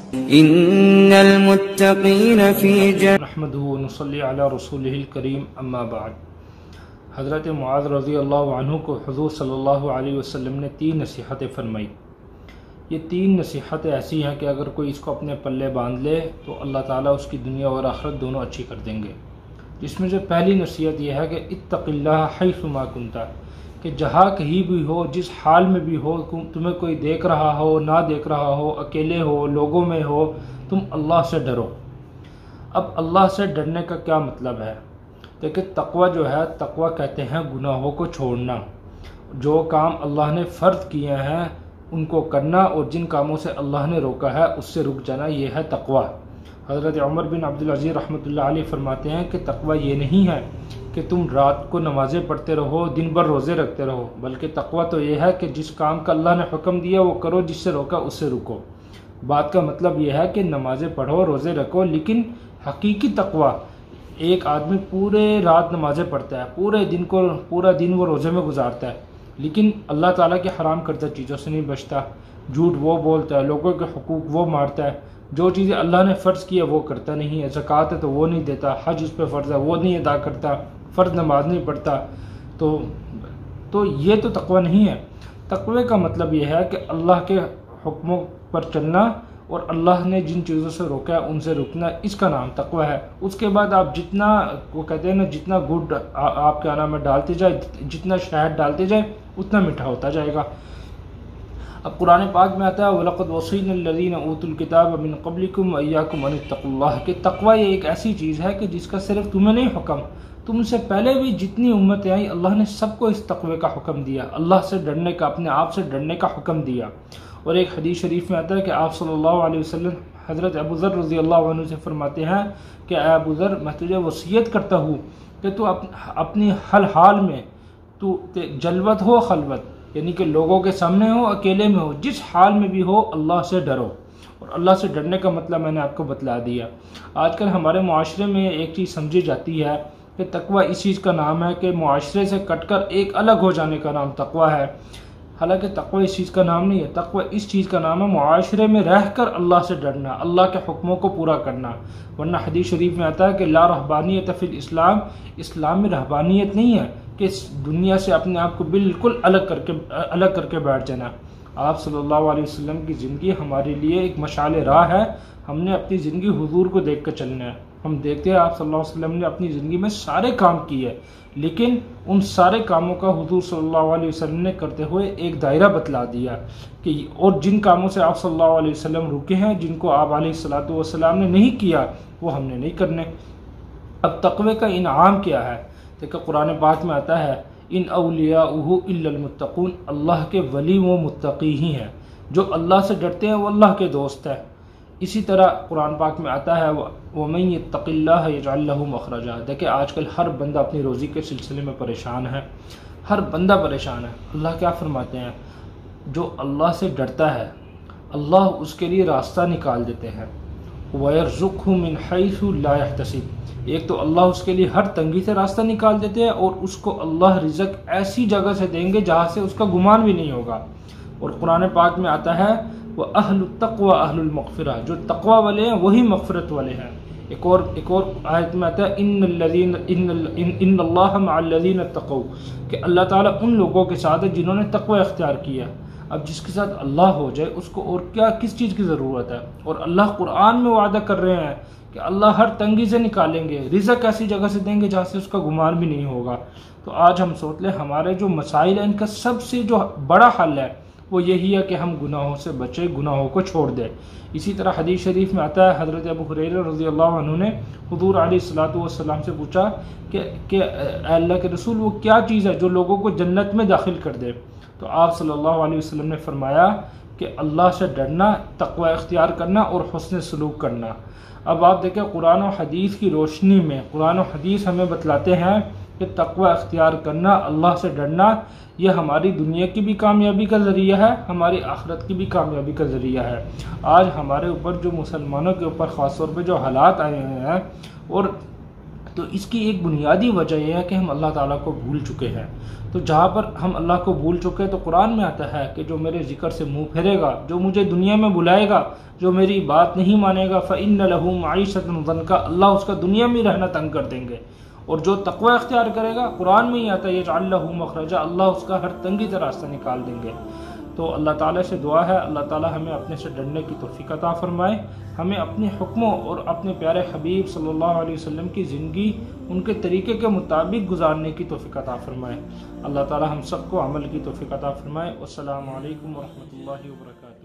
इन्नल मुत्तक़ीन फ़ी नहमदुहु व नसल्ली अला रसूलिहिल करीम अम्मा बाद। हज़रत मुआज़ रज़ियल्लाहु अन्हु को हुज़ूर सल्लल्लाहु अलैहि वसल्लम ने 3 नसीहतें फरमाई। ये 3 नसीहतें ऐसी हैं कि अगर कोई इसको अपने पल्ले बांध ले तो अल्लाह ताला उसकी दुनिया और आखिरत दोनों अच्छी कर देंगे। जिसमें से पहली नसीहत यह है कि इत्तक़िल्लाह हैसुमा कुंता, कि जहाँ कहीं भी हो, जिस हाल में भी हो, तुम्हें कोई देख रहा हो ना देख रहा हो, अकेले हो लोगों में हो, तुम अल्लाह से डरो। अब अल्लाह से डरने का क्या मतलब है? देखिए, तक़वा जो है, तक़वा कहते हैं गुनाहों को छोड़ना, जो काम अल्लाह ने फ़र्ज़ किए हैं उनको करना, और जिन कामों से अल्लाह ने रोका है उससे रुक जाना, ये है तक़वा। हज़रत उमर बिन अब्दुल अज़ीज़ रहमतुल्लाह अलैह फरमाते हैं कि तक़वा ये नहीं है कि तुम रात को नमाज़ें पढ़ते रहो, दिन भर रोज़े रखते रहो, बल्कि तक़वा तो ये है कि जिस काम का अल्लाह ने हुक्म दिया वो करो, जिससे रोका उससे रुको। बात का मतलब यह है कि नमाज़ें पढ़ो, रोज़े रखो, लेकिन हकीकी तक़वा, एक आदमी पूरे रात नमाज़ें पढ़ता है, पूरा दिन वो रोज़े में गुजारता है, लेकिन अल्लाह ताला के हराम करदा चीज़ों से नहीं बचता, झूठ वो बोलता है, लोगों के हुकूक वो मारता है, जो चीज़ें अल्लाह ने फ़र्ज़ की है वो करता नहीं है, ज़कात है तो वो नहीं देता, हज उस पर फ़र्ज़ है वो नहीं अदा करता, फ़र्ज़ नमाज नहीं पढ़ता, तो ये तो तक़वा नहीं है। तक़वे का मतलब ये है कि अल्लाह के हुक्मों पर चलना और अल्लाह ने जिन चीज़ों से रोका है उनसे रुकना, इसका नाम तक़वा है। उसके बाद आप जितना, वो कहते हैं ना, जितना गुड़ आपके खाना में डालते जाए, जितना शहद डालते जाए, उतना मीठा होता जाएगा। अब कुरान पाक में आता है वलक़द वस्सैना अल्लज़ीना ऊतुल किताब मिन क़ब्लिकुम व इय्याकुम अन इत्तक़ुल्लाह, कि तक़वा ये एक ऐसी चीज़ है कि जिसका सिर्फ तुम्हें नहीं हुक्म, तुमसे पहले भी जितनी उम्मतें आई अल्लाह ने सबको इस तक़वे का हुक्म दिया, अल्लाह से डरने का, अपने आप से डरने का हुक्म दिया। और एक हदीस शरीफ में आता है कि आप सल्लल्लाहु अलैहि वसल्लम हज़रत अबू ज़र रज़ियल्लाहु अन्हु से फरमाते हैं कि अबू ज़र, मैं तुझे वसीयत करता हूँ कि तू अपनी हर हाल में तू जलवत हो खलवत, यानी कि लोगों के सामने हो, अकेले में हो, जिस हाल में भी हो अल्लाह से डरो। और अल्लाह से डरने का मतलब मैंने आपको बतला दिया। आजकल हमारे मुआशरे में एक चीज़ समझी जाती है कि तक़वा इस चीज़ का नाम है कि मुआशरे से कटकर एक अलग हो जाने का नाम तक़वा है। हालांकि तक़वा इस चीज़ का नाम नहीं है। तक़वा इस चीज़ का नाम है मुआशरे में रहकर अल्लाह से डरना, अल्लाह के हुक्मों को पूरा करना। वरना हदीस शरीफ में आता है कि ला रहबानियत फ़िल इस्लाम, इस्लाम में रहबानियत नहीं है कि दुनिया से अपने आप को बिल्कुल अलग करके बैठ जाना। आप सल्लल्लाहु अलैहि वसल्लम की ज़िंदगी हमारे लिए एक मशाल राह है। हमने अपनी ज़िंदगी हुजूर को देख कर चलना है। हम देखते हैं आप सल्लल्लाहु अलैहि वसल्लम ने अपनी ज़िंदगी में सारे काम किए, लेकिन उन सारे कामों का हुजूर सल्लल्लाहु अलैहि वसल्लम ने करते हुए एक दायरा बतला दिया कि और जिन कामों से आप सल्लल्लाहु अलैहि वसल्लम रुके हैं, जिनको आप अलैहिस्सलातु वस्सलाम ने नहीं किया, वो हमने नहीं करने। अब तक़वे का इनाम क्या है? देखो, कुरान पाक में आता है इन औलियाउहु इल्लल मुत्तक़ून, अल्लाह के वली वो मुत्तक़ी ही हैं, जो अल्लाह से डरते हैं वो अल्लाह के दोस्त हैं। इसी तरह कुरान पाक में आता है वमन यत्तक़िल्लाह यजअल लहू मख़रजा। देखिए, आजकल हर बंदा अपनी रोज़ी के सिलसिले में परेशान है, हर बंदा परेशान है। अल्लाह क्या फरमाते हैं? जो अल्लाह से डरता है अल्लाह उसके लिए रास्ता निकाल देते हैं, वयरज़ुक़हु मिन हैसु ला यहतसिब। एक तो अल्लाह उसके लिए हर तंगी से रास्ता निकाल देते हैं, और उसको अल्लाह रिज़्क़ ऐसी जगह से देंगे जहाँ से उसका गुमान भी नहीं होगा। और कुरान पाक में आता है वह अहलुत तक़वा अहलुल मग़फ़िरा, जो तक़वा वाले हैं वही मग़फ़िरत वाले हैं। एक और आयत में आता है इन्नल्लाह मअल्लज़ीना तक़व, कि अल्लाह ताला उन लोगों के साथ है जिन्होंने तक़वा इख्तियार किया। अब जिसके साथ अल्लाह हो जाए उसको और क्या, किस चीज़ की ज़रूरत है? और अल्लाह कुरान में वादा कर रहे हैं कि अल्लाह हर तंगी से निकालेंगे, रिज़्क़ ऐसी जगह से देंगे जहाँ से उसका गुमान भी नहीं होगा। तो आज हम सोच लें, हमारे जो मसाइल हैं इनका सबसे जो बड़ा हल है वो यही है कि हम गुनाहों से बचे, गुनाहों को छोड़ दें। इसी तरह हदीस शरीफ में आता है हज़रत अबू हुरैरा रज़ियल्लाहु अन्हु ने हुज़ूर अलैहिस्सलातु वस्सलाम से पूछा कि अल्लाह के रसूल, वो क्या चीज़ है जो लोगों को जन्नत में दाखिल कर दे? तो आप सल्लल्लाहु अलैहि वसल्लम ने फरमाया कि अल्लाह से डरना, तक़वा इख्तियार करना और हुस्न सलूक करना। अब आप देखें, कुरान और हदीस की रोशनी में कुरान और हदीस हमें बतलाते हैं कि तक़वा इख्तियार करना, अल्लाह से डरना, यह हमारी दुनिया की भी कामयाबी का ज़रिया है, हमारी आखिरत की भी कामयाबी का ज़रिया है। आज हमारे ऊपर जो मुसलमानों के ऊपर ख़ास तौर पर जो हालात आए हुए हैं, और तो इसकी एक बुनियादी वजह यह है कि हम अल्लाह ताला को भूल चुके हैं। तो जहाँ पर हम अल्लाह को भूल चुके हैं तो कुरान में आता है कि जो मेरे जिक्र से मुंह फेरेगा, जो मुझे दुनिया में बुलाएगा, जो मेरी बात नहीं मानेगा, फ़इन्न लहू मईशतन ज़ंका, अल्लाह उसका दुनिया में रहना तंग कर देंगे। और जो तक़वा इख्तियार करेगा, कुरान में ही आता है यजअल लहू मखरजा, अल्लाह उसका हर तंगी का रास्ता निकाल देंगे। तो अल्लाह ताला से दुआ है अल्लाह ताला हमें अपने से डरने की तौफीक अता फरमाए, हमें अपने हुक्मों और अपने प्यारे हबीब सल्लल्लाहु अलैहि वसल्लम की ज़िंदगी उनके तरीके के मुताबिक गुजारने की तौफीक अता फरमाए। अल्लाह ताला हम सबको अमल की तौफीक अता फरमाए। अस्सलामु अलैकुम व रहमतुल्लाहि व बरकातुहू।